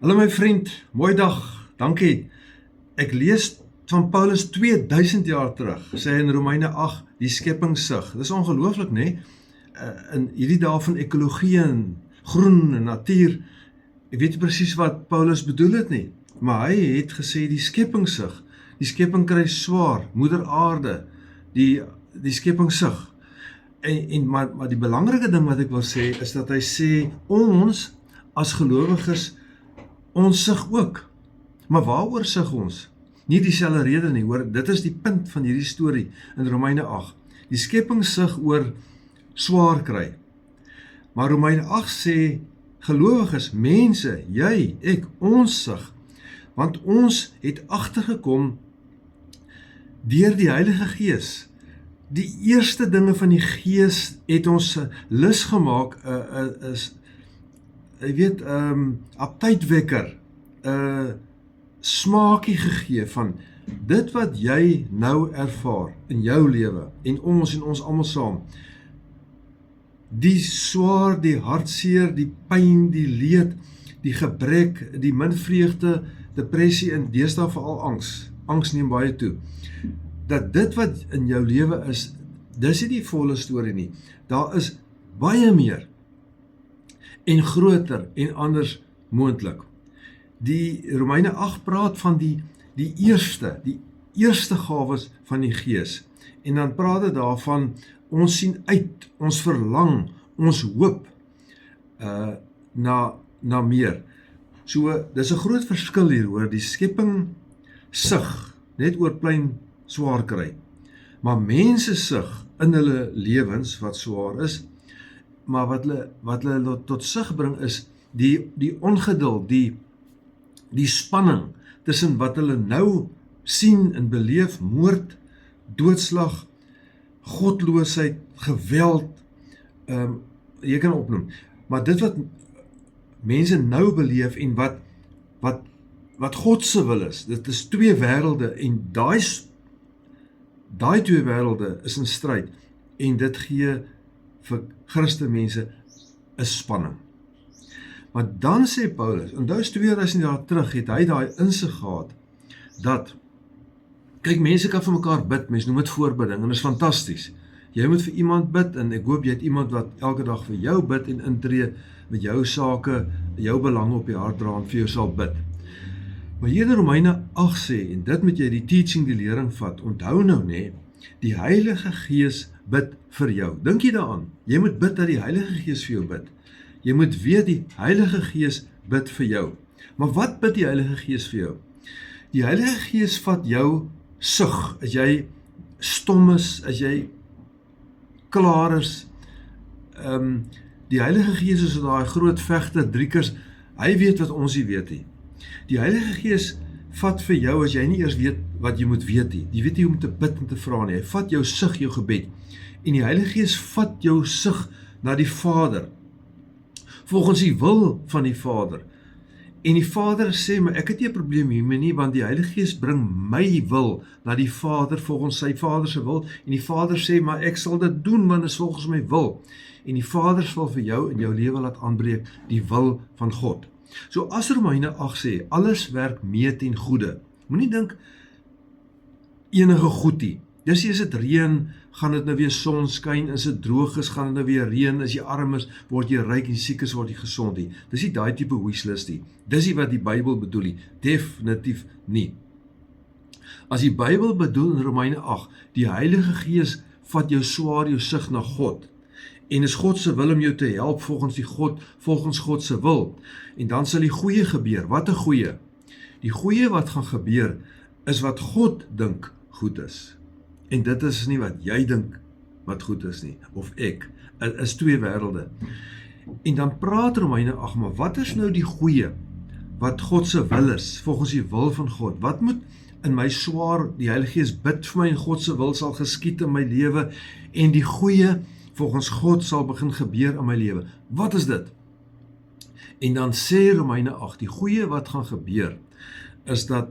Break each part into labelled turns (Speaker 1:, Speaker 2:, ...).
Speaker 1: Hallo my vriend, mooi dag, dankie. Ek lees van Paulus 2000 jaar terug, sê in Romeine 8, die skepingssig. Dis ongelooflik, nê? In hierdie dae van ekologie en groen en natuur, ek weet nie presies wat Paulus bedoel het nie, maar hy het gesê die skepingssig, die skepping kry swaar, moeder aarde, die skepingssig. Maar die belangrike ding wat ek wil sê, is dat hy sê, ons as gelowiges, ons sug ook. Maar waaroor sug ons? Nie dieselfde rede nie, hoor, dit is die punt van hierdie storie in Romeine 8. Die skepping sug oor swaar kry. Maar Romeine 8 sê, gelowiges, mense, jy, ek, ons sug. Want ons het agtergekom deur die Heilige Gees. Die eerste dinge van die Gees het ons lus gemaak, jy weet, aptydwekker, smaakie gegee van dit wat jy nou ervaar in jou lewe en ons almal saam. Die swaar, die hartseer, die pyn, die leed, die gebrek, die min vreugde, depressie en deesdae veral angs neem baie toe. Dat dit wat in jou lewe is, dis nie die volle storie nie. Daar is baie meer en groter en anders moontlik. Die Romeine 8 praat van die eerste gawes van die Gees. En dan praat dit daarvan, ons sien uit, ons verlang, ons hoop na meer. So, dis 'n groot verskil hier, hoor, die skepping sug, net oor plein swaar kry. Maar mense sug in hulle lewens wat swaar is, maar wat hulle tot sig bring is die ongeduld, die spanning tussen wat hulle nou sien en beleef, moord, doodslag, godloosheid, geweld, jy kan opnoem. Maar dit wat mense nou beleef en wat God se wil is, dit is twee wêrelde en daai twee wêrelde is in stryd en dit gee vir Christen mense 'n spanning. Maar dan sê Paulus, en dus 2000 jaar terug het hy daai insig gehad, dat, kyk, mense kan vir mekaar bid, mense noem dit voorbidding, en dit is fantasties. Jy moet vir iemand bid, en ek hoop jy het iemand wat elke dag vir jou bid en intree met jou sake, jou belange op die hart dra en vir jou sal bid. Maar hier in Romeine 8 sê, en dit moet jy die teaching, die lering vat, onthou nou nê, die Heilige Gees bid vir jou. Dink jy daaraan? Jy moet bid dat die Heilige Gees vir jou bid. Jy moet weet die Heilige Gees bid vir jou. Maar wat bid die Heilige Gees vir jou? Die Heilige Gees vat jou sug, as jy stom is, as jy klaar is. Die Heilige Gees is daai groot vegter, driekers, hy weet wat ons nie weet nie. Die Heilige Gees vat vir jou as jy nie eers weet wat jy moet weet nie. Jy weet nie hoe om te bid en te vra nie. Hy vat jou sug, jou gebed. En die Heilige Gees vat jou sug na die Vader. Volgens die wil van die Vader. En die Vader sê, maar ek het nie 'n probleem hiermee nie, want die Heilige Gees bring my wil na die Vader volgens sy Vader se wil. En die Vader sê, maar ek sal dit doen, want dit is volgens my wil. En die Vader sal vir jou in jou lewe laat aanbreek die wil van God. So as Romeine 8 sê, alles werk mee ten goeie. Moenie dink enige goed nie. Dis as dit reën, gaan dit nou weer son skyn, as dit droog is, gaan dit nou weer reën, as jy arm is, word jy ryk en siek is, word jy gesond nie. Dis nie daai tipe wishlist nie. Dis nie wat die Bybel bedoel nie. Definitief nie. As die Bybel bedoel in Romeine 8, die Heilige Gees vat jou swaar, jou sug na God. En is God se wil om jou te help volgens God se wil. En dan sal die goeie gebeur. Wat 'n goeie? Die goeie wat gaan gebeur, is wat God dink goed is. En dit is nie wat jy dink wat goed is nie, of ek. Dit is twee wêrelde. En dan praat Romeine 8, maar wat is nou die goeie? Wat God se wil is, volgens die wil van God. Wat moet in my swaar, die Heilige Gees bid vir my en God se wil sal geskied in my lewe, en die goeie volgens God sal begin gebeur in my lewe. Wat is dit? En dan sê Romeine 8, die goeie wat gaan gebeur, is dat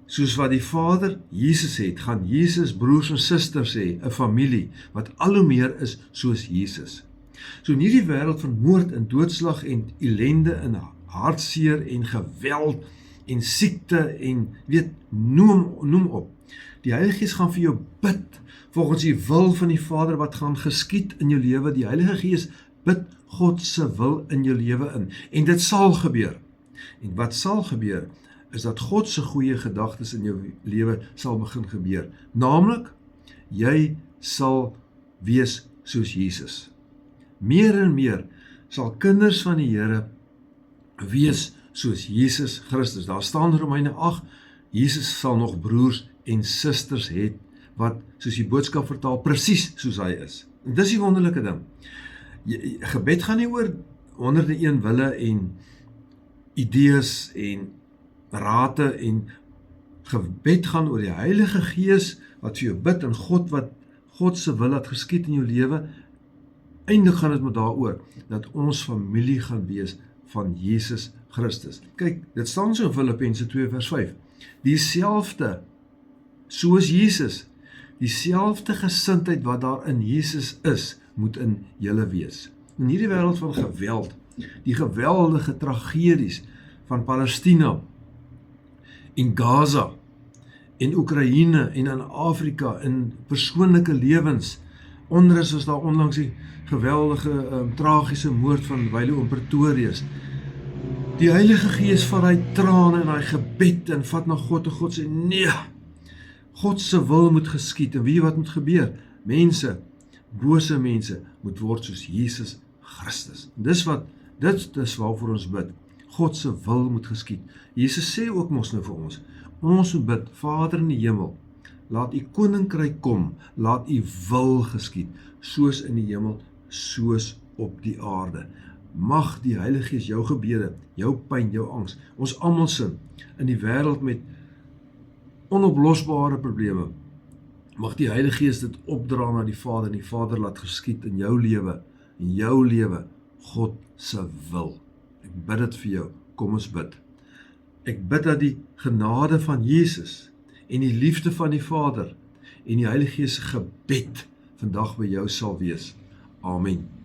Speaker 1: soos wat die Vader Jesus het, gaan Jesus broers en susters hê, 'n familie, wat al hoe meer is soos Jesus. So in hierdie wêreld van moord en doodslag en ellende en hartseer en geweld en siekte en noem op. Die Heilige Gees gaan vir jou bid volgens die wil van die Vader wat gaan geskied in jou lewe. Die Heilige Gees bid God se wil in jou lewe in. En dit sal gebeur. En wat sal gebeur, is dat God se goeie gedagtes in jou lewe sal begin gebeur. Naamlik, jy sal wees soos Jesus. Meer en meer sal kinders van die Here wees soos Jesus Christus. Daar staan in Romeine 8, Jesus sal nog broers en susters hê, wat soos die boodskap vertaal, presies soos hy is. En dis die wonderlike ding. Gebed gaan nie oor 101 wille en idees en rate en gebed gaan oor die Heilige Gees wat vir jou bid en God se wil het geskied in jou lewe. Eindelik gaan dit met daaroor dat ons familie gaan wees van Jesus Christus. Kyk, dit staan so in Filippense 2 vers 5. Dieselfde soos Jesus, dieselfde gesindheid wat daar in Jesus is, moet in julle wees. In hierdie wêreld van geweld, die geweldige tragedies van Palestina en Gaza en Oekraïne en in Afrika in persoonlike lewens, onrus is daar onlangs die geweldige tragiese moord van Wyle oom Pretorius. Die Heilige Gees vat hy trane en hy gebed en vat na God en God sê nee, God se wil moet geskied en wie wat moet gebeur? Mense, bose mense moet word soos Jesus Christus. Dit is waarvoor ons bid. God se wil moet geskied. Jesus sê ook mos nou vir ons moet bid, Vader in die hemel, laat u koninkryk kom, laat u wil geskied, soos in die hemel, soos op die aarde. Mag die Heilige Gees jou gebede, jou pyn, jou angs, ons almal sin in die wêreld met onoplosbare probleme. Mag die Heilige Gees dit opdra na die Vader en die Vader laat geskied in jou lewe, God se wil. Ek bid dit vir jou, kom ons bid. Ek bid dat die genade van Jesus en die liefde van die Vader en die Heilige Gees se gebed vandag by jou sal wees. Amen.